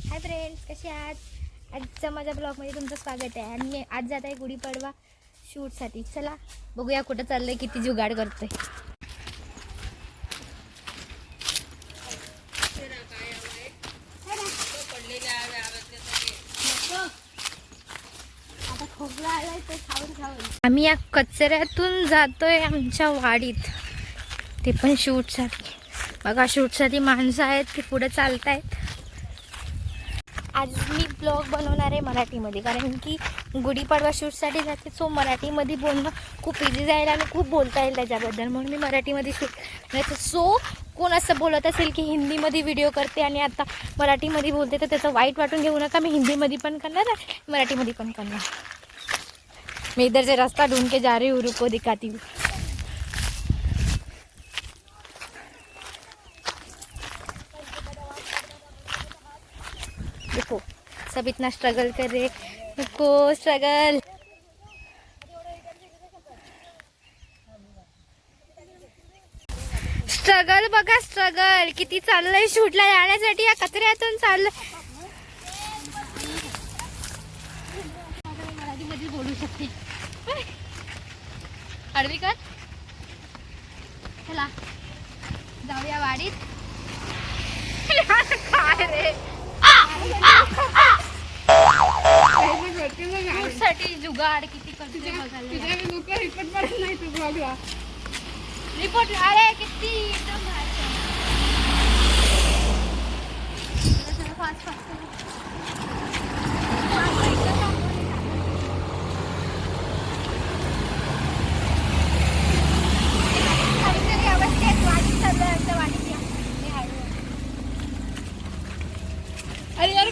Hi friends, कसे आहात? आजच्या माझ्या ब्लॉगमध्ये तुमचं स्वागत आहे. आणि मी आज जात आहे गुढीपाडवा शूटसाठी. चला बघूया कुठं चाललंय, किती जुगाड करतोय. आम्ही या कचऱ्यातून जातोय आमच्या वाडीत, ते पण शूटसाठी. बघा, शूटसाठी माणसं आहेत, ते पुढे चालत आहेत. आज मी ब्लॉग बनवणार आहे मराठीमध्ये, कारण की गुढीपाडवा शूटसाठी जाते. सो मराठीमध्ये बोलणं खूप इझी जाईल आणि खूप बोलता येईल त्याच्याबद्दल, म्हणून मी मराठीमध्ये शूट करायचं. सो कोण असं बोलत असेल की हिंदीमध्ये व्हिडिओ करते आणि आता मराठीमध्ये बोलते, तर त्याचं वाईट वाटून घेऊ नका. मी हिंदीमध्ये पण करणार आहे, मराठीमध्ये पण करणार. मैं इधर से रास्ता ढूंढ के जा रही हूँ, रुको दिखाती हूँ. देखो सब इतना स्ट्रगल कर रहे, देखो स्ट्रगल. स्ट्रगल बघा, स्ट्रगल किती चाललंय शूटला जाण्यासाठी. या कचऱ्यातून चाललंय. मराठीमध्ये बोलू शकते. अडवी कर. चला जाऊया वाडीत. काय रे, साठी जुगाड किती करते बघायला. रिपोर्ट अरे किती एकदम अरे यार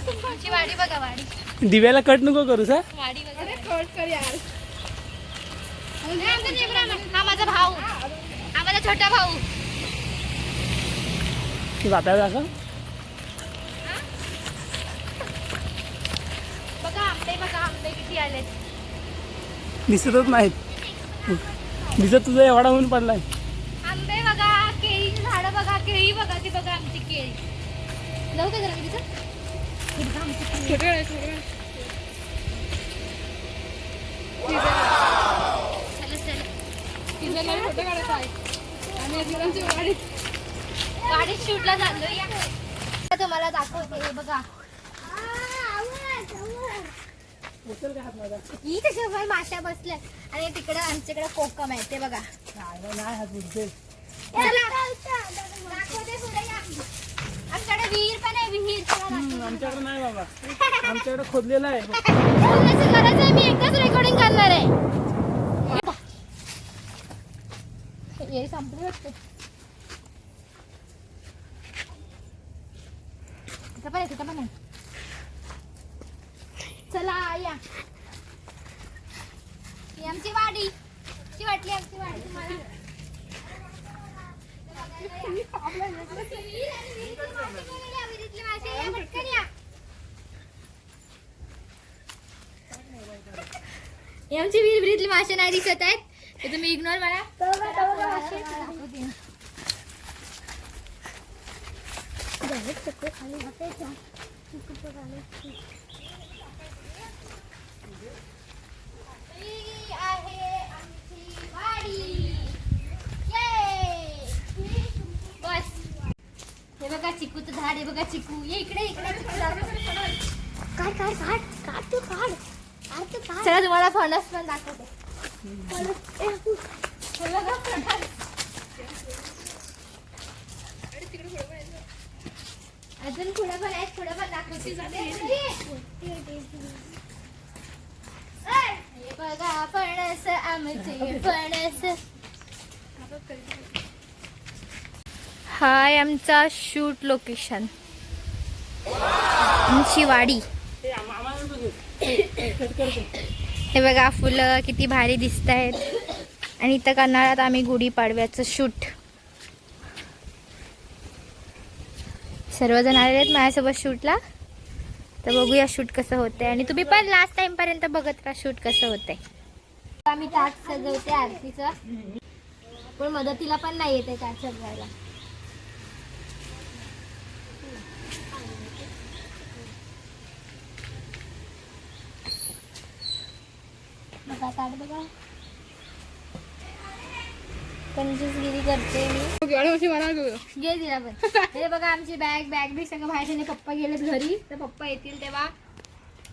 तुमची वाडी बघा, वाडी. दिव्याला कट नको करू सर. वाडी वगैरे कट कर यार. हा माझा भाऊ, हा माझा छोटा भाऊ. जाता का बघा आंबे, बघा आंबे किती आलेत. दिसतच नाहीत. दिसत तुझा एवढा होऊन पडलाय. आंबे बघा, केळीची झाडं बघा, केळी बघा, ती बघा आमची केळी. जाऊ का जरा तिथं? गाडीत शूटला चाललो. या तुम्हाला दाखवते, हे बघा. ही त्याच्यावर माश्या बसल्या आणि तिकडे आमच्याकडे कोकम आहे, ते बघा. आमच्याकडे विहीर पण आहे, विहीर. आमच्याकडे नाही बाबा, आमच्याकडे खोदलेलं आहे. गरज आहे, मी एकच रेकॉर्डिंग करणार आहे. हे संपले वाटते. तिथं पण आहे, तिथं पण आहे. चला या. ही आमची वाडी. ती वाटली आमची वाडी तुम्हाला. ही आमची विहिरीतली मासे नाही दिसत आहेत, ते तुम्ही इग्नोर करा. बस हे बघा, चिकूचं झाड आहे बघा. चिकू ये इकडे, इकडे. काढ काढ काढ काढ, तू काढ. चला तुम्हाला फणस पण दाखवते. अजून पुढे पण आहेत, पुढे पण दाखवते. हे बघा फणस, आमचे फणस. हाय आमचा शूट लोकेशन, आमची वाडी. हे बघा फुलं किती भारी दिसत आहेत. आणि इथं करणार आहोत आम्ही गुढीपाडव्याचं शूट. सर्वजण आलेले आहेत माझ्यासोबत शूटला, तर बघूया शूट कसं होतंय. आणि तुम्ही पण लास्ट टाइम पर्यंत बघत राहा शूट कसं होतंय. आम्ही ताट सजवते आरतीचं, पण मदतीला पण नाही येते ताट सजवायला. ताट बघा. कंजूसगिरी करते मी. घे तिला पण. हे बघा आमची बॅग बी सगळं बाहेर. पप्पा गेलेत घरी, तर पप्पा येतील तेव्हा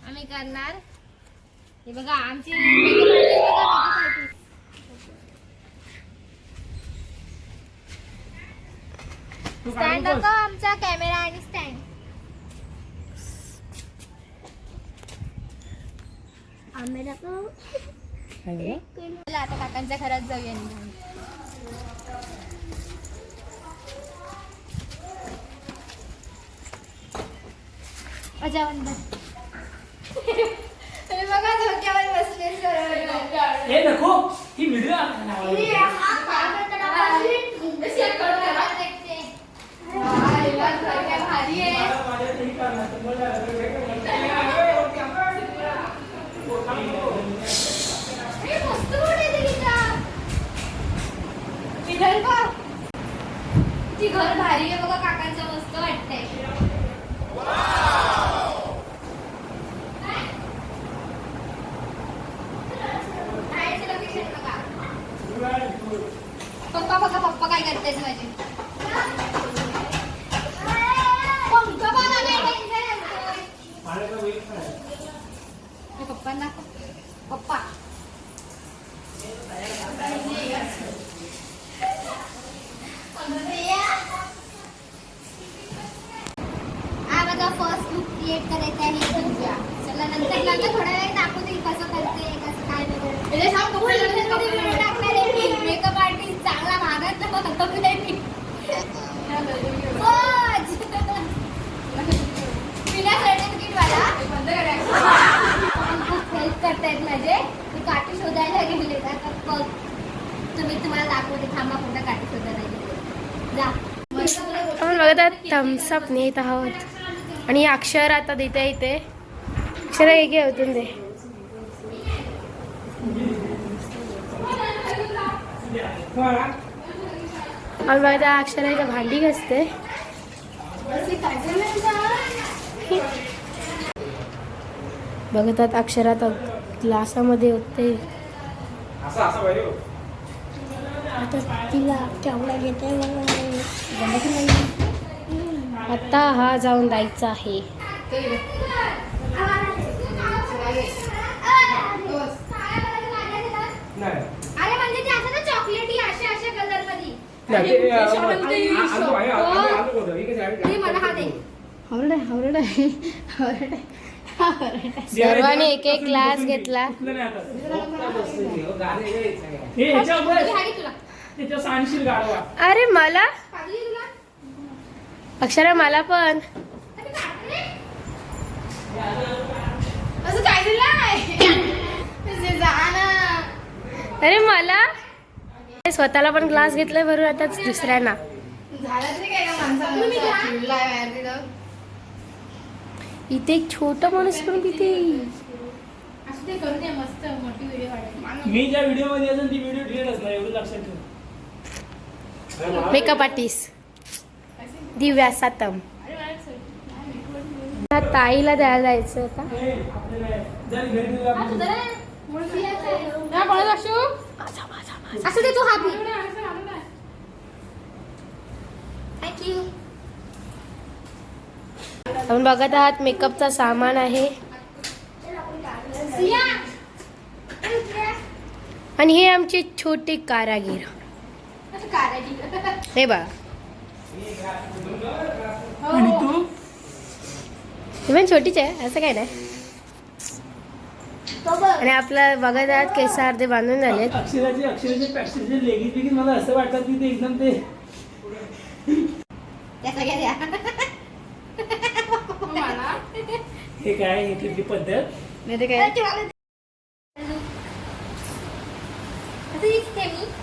आम्ही करणार. हे बघा आमची स्टँड दाखव आमचा कॅमेरा आणि स्टँड. चला आता काकांच्या घरात जाऊया. तुम्ही बघा धोक्यावर बसले हे नको ही व्हिडिओ भारी आहे. घर भारी आहे बघा काकांचं. मस्त वाटतंय. पप्पा बघा पप्पा काय करतात माझे. पप्पांना पप्पा माझा फर्स्ट लुक क्रिएट करायचा आहे. चला नंतर थोड्या वेळ दाखवते कसं करते कसं काय टाकणार आहे. मेकअप आर्टिस्ट चांगला भागात सर्टिफिकेट वाला खूप हेल्प करतायत माझे. मी काठी शोधायला गेले तुम्ही तुम्हाला दाखवते. थांबा कुठं काठी शोधायला गेले. जा आपण बघत आहात थम्सअप नेत आहोत आणि अक्षर आता देते इथे. अक्षर एक होतून दे. आणि बघा अक्षर इथं भांडी घासते. बघत आहात अक्षरात ग्लासामध्ये होते. आता तिला केवढा घेते. आता हा जाऊन द्यायचा आहे. अरे म्हणजे ते असं ना चॉकलेटी अशा अशा कलर मध्ये. मला हा दे. सर्वांनी एक एक ग्लास घेतला. अरे मला अक्षरा मला पण अरे मला स्वतःला पण ग्लास घेतलाय बरोबर. आता दुसऱ्यांना इथे एक छोटा माणूस पण पिते. मी ज्या व्हिडिओ मध्ये असेल ती व्हिडिओ डिलीट असणार एवढं लक्षात ठेव. मेकअप आर्टिस्ट दिव्या सातम. ताईला द्यायला जायचं आता. असं दे तू हा पी. थँक्यू. आपण बघत आहात मेकअपचा सामान आहे. आणि हे आमचे छोटे कारागीर. हे बघा आणि तू ही पण छोटीच आहे असं काय नाही. आणि आपलं बघत आहात केस अर्धे बांधून झालेत. अक्षराचे पॅक्सेचे लेगीज बिगीज मला असं वाटतं की ते एकदम ते हे काय हे कुठली पद्धत नाही ते काय.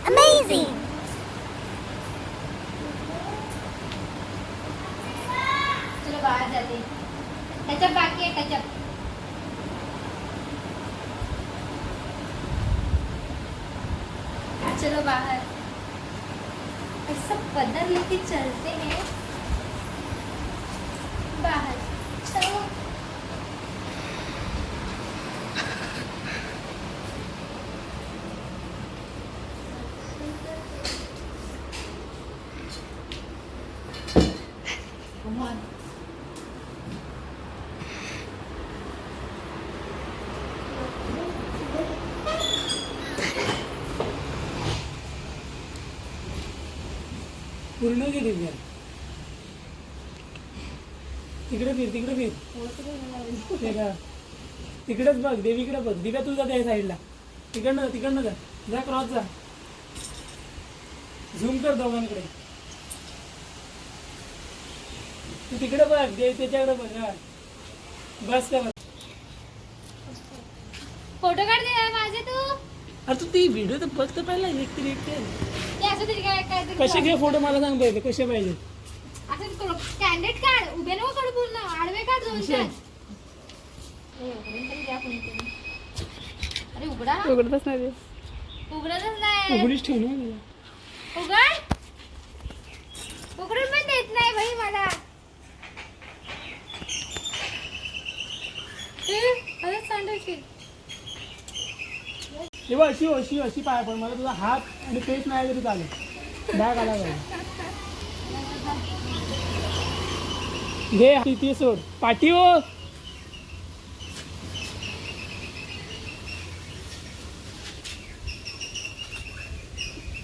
अमेझिंग. चलो बाहेर जाते. त्याच्यात बाकी आहे त्याच्यात. चलो बाहर. ऐसा पदर लेके चलते हैं बाहर. चलो. पूर्ण घे दिव्या. तिकडे फिर तिकडे फिर. ते का तिकडेच बघ देवीकडे बघ. दिव्या तू जा त्या साईडला. तिकडनं जा क्रॉस जा. झूम कर दोघांकडे. तू तिकडे बघ देव त्याच्याकडे बघ. हा बस का बस. फोटो काढ दे माझे तू. अरे तू ती व्हिडिओ तर बघ तर पहिला एक तरी ते असं तरी काय कसे घे फोटो मला सांग पाहिजे कसे पाहिजे. असं कॅन्डिडेट काढ. उभे नको काढू पूर्ण. आडवे काढ दोन चार. अरे उघडा. उघडतच नाही ते. उघडतच नाही. उघडीच ठेव ना मला. उघड. उघडून पण देत नाही भाई मला. अरे सांडायची. तेव्हा अशी पाय पण मला तुझा हात आणि फेस नाही तरी चालेल. बॅग आला पाहिजे. घे ती सोड पाठी हो.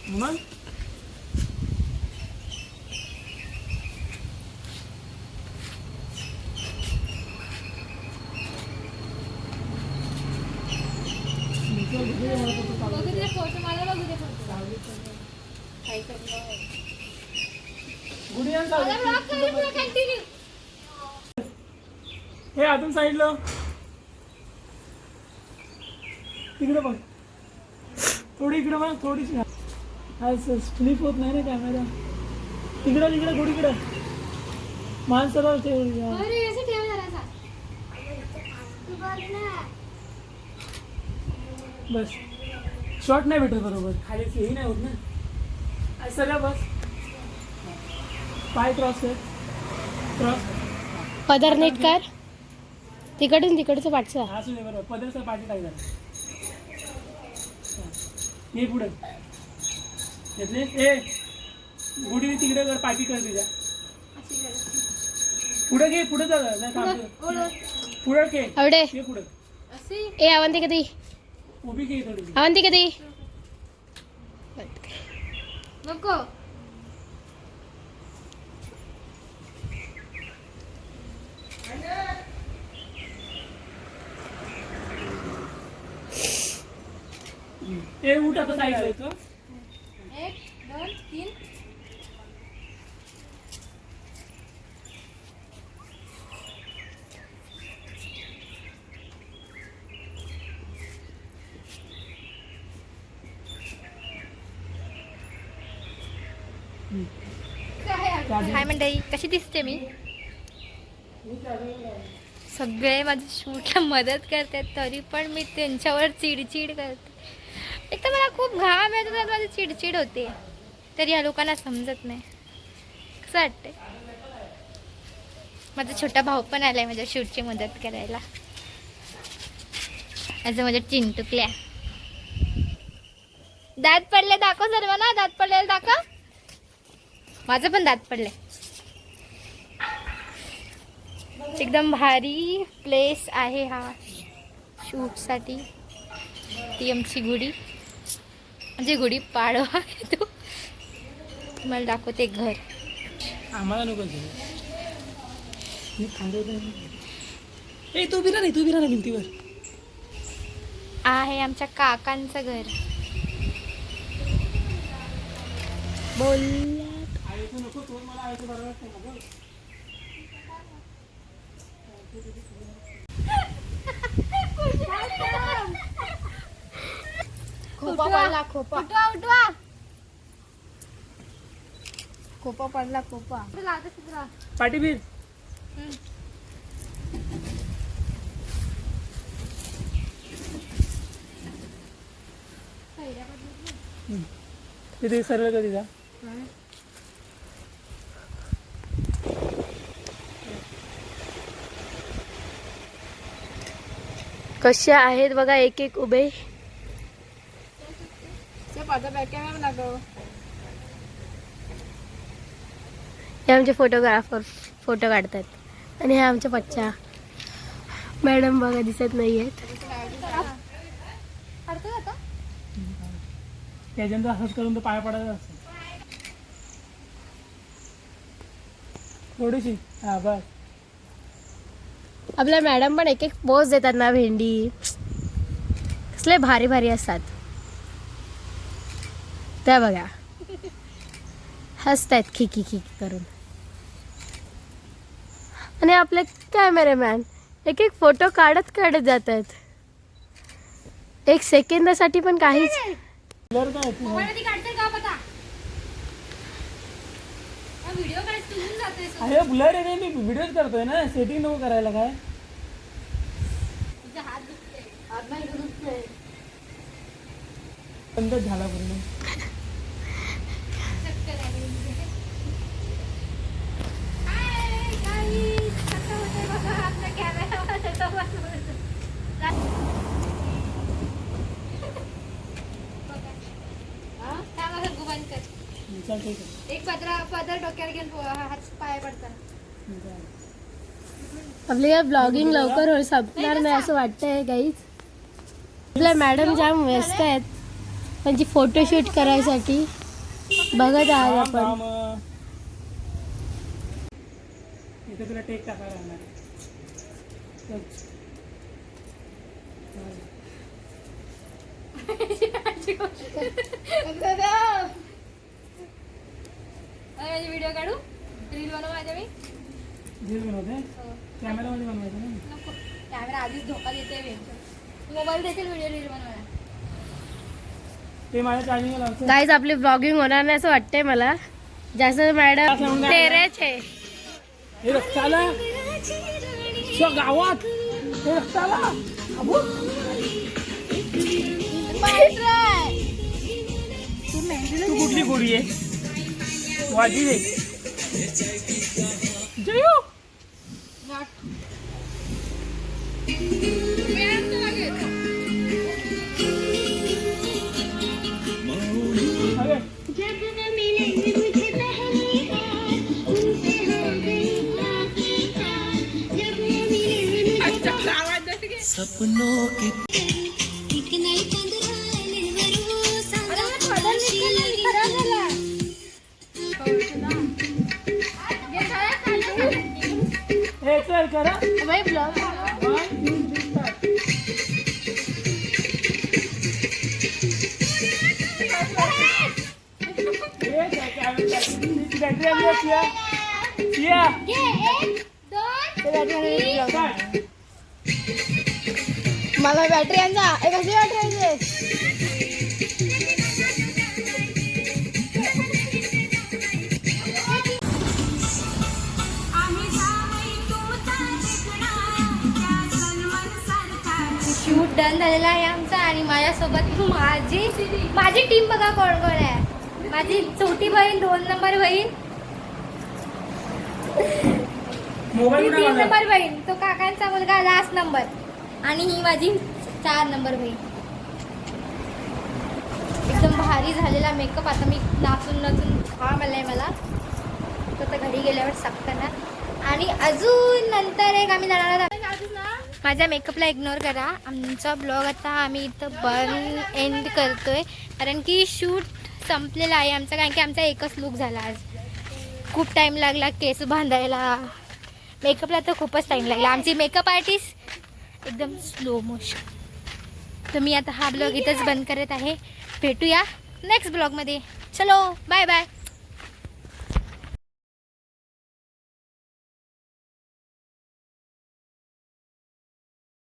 मग बघू दे फोटो. मला बघू दे फोटो. गुडी आण मला चालेल. ब्लॉक कर पुढे कंटिन्यू. हे आतून साईडला तिकडे बघ. थोडी इकडे बघ. थोडीशी असं स्लिप होत नाही ना कॅमेरा. तिकडे गुडीकडे माणसाला ठेव. अरे असं ठेव जरासा. बस शॉर्ट नाही भेटत बरोबर. खाली हेही नाही होत ना. असं सगळं बस. पाय क्रॉस कर. क्रॉस पदर नीट कर. तिकडचं पाठचं. हा सुने बरोबर. पदरचा पाठी टाक जरा. हे पुढे घेतले. ए गुडी तिकडे कर. पाठी कर तुझ्या. पुढे घे. पुढे जा. नाही थांब. पुढे घे. आवडे हे पुढे. असे ए अवंती कधी. उभी घे थोडी. अवंती कधी. नको. ए उठ आता साईडला येतो. 1 2 3. काय म्हणते कशी दिसते मी. सगळे माझ्या शूटला मदत करतात तरी पण मी त्यांच्यावर चिडचिड करते. एक तर मला खूप घाम येतो तर माझी चिडचिड होते. तरी या लोकांना समजत नाही. कसं वाटतंय. माझा छोटा भाऊ पण आलाय माझ्या शूटची मदत करायला. असं माझ्या चिंटुकल्या. दात पडले दाखव सर्वांना. दात पडलेलं दाखव. माझं पण दात पडले. एकदम भारी प्लेस आहे हा शूटसाठी. ती आमची गुढी म्हणजे गुढी पाडवा आहे तो. तुम्हाला दाखवते घर. आम्हाला नको मी थांबवत. ए तू बिरा नाही भिंतीवर. आहे आमच्या काकांचं घर. बोल. आयचं नको. तो मला आयचं बरोबर नको. खोपा पडला. खोपा उठवा. खोपा पडला. खोपा पाठी बीर. तिथे सर्व कधी जा. कसे आहेत बघा एक एक उभे. हे आमचे फोटोग्राफर फोटो काढतात आणि हे आमच्या बच्चा मॅडम बघा दिसत नाही आहेत. त्याच्यानंतर असंच करून तो पाया पडायचा असतो थोडीशी. हा बस. आपल्या मॅडम पण एक एक पोज देतात ना भेंडी, कसले भारी भारी असतात त्या बघा. हसतायत खिकी खिकी करून. आणि आपले कॅमेरामॅन एक एक फोटो काढत काढत जातात. एक सेकंदासाठी पण काहीच. ब्लर काय तू अरे ब्लर आहे रे, मी व्हिडिओच करतोय ना, सेटिंग नको करायला काय. बंदच झाला पूर्ण. चल ठीक आहे. एक पदर डोक्यावर घेऊन हात पाय पडतात. आपली या ब्लॉगिंग लवकर संपणार नाही असं वाटतंय गाईज. आपल्या मॅडम जाम व्यस्त आहेत त्यांची फोटोशूट करायसाठी. बघत आहात आपण. इथे तुला टेक टाकायला लागणार. व्हिडिओ काढू, रील बनवू माझ्या मी. रील बनवते कॅमेरामध्ये बनवायचं ना. नको, कॅमेरा आधीच धोका देते. मोबाईल देतील व्हिडिओ रील बनवायला. ते माझ्या चार्जिंगला लावतो. गाईज आपली ब्लॉगिंग होणार नाही असं वाटतंय मला. जास्त मॅडम तेरेच आहे. हे रस्त्याला गावात हे रस्त्याला तू कुठली गोडी आहे वाजी रे. जयो सपनों की हे चल करा. बॅटरी आली सिया. सिया मला बॅटरी आणजा. कशी बॅटरी आणते. शूट डन झालेला आहे आमचा. आणि माझ्यासोबत माझी टीम बघा कोण कोण आहे. माझी छोटी बहीण 2 नंबर बहीण, मोबाईल 3 नंबर बहीण, तो काकांचा मुलगा लास्ट नंबर, आणि ही माझी 4 नंबर बहीण. एकदम भारी झालेला मेकअप. आता मी नाचून नाचून घाम आलाय मला. तो आता घरी गेल्यावर साफ करणार. आणि अजून नंतर एक आम्ही जाणार. माझ्या मेकअपला इग्नोर करा. आमचा ब्लॉग आता आम्ही इथं एंड करतोय कारण की शूट संपलेला आहे आमचा. कारण की आमचा एकच लुक झाला आज. खूप टाईम लागला केस बांधायला. मेकअपला तर खूपच टाईम लागला. आमची मेकअप आर्टिस्ट एकदम स्लो मोशन. तर मी आता हा ब्लॉग इथंच बंद करत आहे. भेटूया नेक्स्ट ब्लॉगमध्ये. चलो बाय बाय.